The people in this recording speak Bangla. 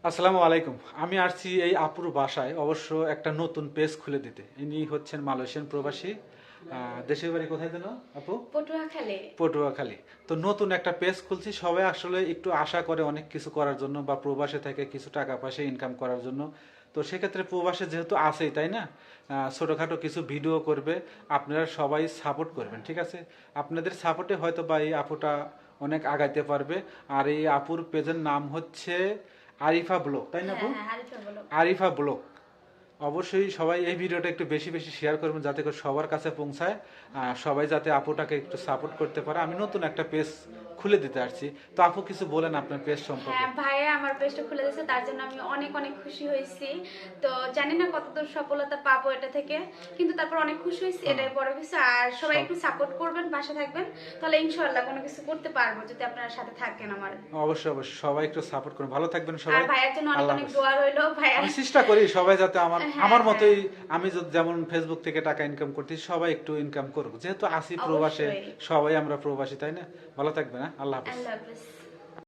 আসসালামু আলাইকুম। আমি আসছি এই আপুর বাসায় অবশ্য একটা নতুন পেজ খুলে দিতে। ইনি হচ্ছেন মালয়েশিয়ান প্রবাসী। দেশের বাড়ি কোথায় যেন আপু? পটুয়াখালী। পটুয়াখালী। তো নতুন একটা পেজ খুলছি, সবাই আসলে একটু আশা করে অনেক কিছু করার জন্য বা প্রবাসে থেকে কিছু টাকা পয়সা ইনকাম করার জন্য। তো সেক্ষেত্রে প্রবাসে যেহেতু আছেই, তাই না, ছোটোখাটো কিছু ভিডিও করবে, আপনারা সবাই সাপোর্ট করবেন, ঠিক আছে? আপনাদের সাপোর্টে হয়তো বা এই আপুটা অনেক আগাইতে পারবে। আর এই আপুর পেজের নাম হচ্ছে আরিফা ব্লগ, তাই না হ্যাঁ আপু? হ্যাঁ, আরিফা বলো। আরিফা ব্লগ। অবশ্যই সবাই এই ভিডিওটা একটু বেশি বেশি শেয়ার করবেন যাতে করে সবার কাছে পৌঁছায়। সবাই যাতে আপুটাকে একটু সাপোর্ট করতে পারে। আমি নতুন একটা পেজ খুলে দিতে আসছি। তো আপু কিছু বলেন আপনার পেজ সম্পর্কে। হ্যাঁ, ভাইয়া আমার পেজটা খুলে দিয়েছে, তার জন্য আমি অনেক অনেক খুশি হয়েছি। তো জানি না কতদূর সফলতা পাবো এটা থেকে, কিন্তু তারপর অনেক খুশি হয়েছি, হ্যাঁ, এটাই বড় কিছু। আর সবাই সব একটু সাপোর্ট করবেন, পাশে থাকবেন, তাহলে ইনশাআল্লাহ কোনো কিছু করতে পারবো যদি আপনারা সাথে থাকেন আমার। অবশ্যই অবশ্যই সবাই একটু সাপোর্ট করুন। ভালো থাকবেন আর সবাই। ভাইয়ার জন্য অনেক আল্লাহ অনেক হাফেজ। দোয়া রইলো ভাইয়া। আমি চেষ্টা করি সবাই যাতে আমার হ্যাঁ আমার হ্যাঁ, মতোই, আমি যেমন ফেসবুক থেকে টাকা ইনকাম করতেছি, সবাই একটু ইনকাম করুক, যেহেতু আসি প্রবাসে। অবশ্যই। সবাই আমরা প্রবাসী, তাই না? ভালো থাকবেন, হ্যাঁ, আল্লাহ হাফেজ। আল্লাহ হাফেজ।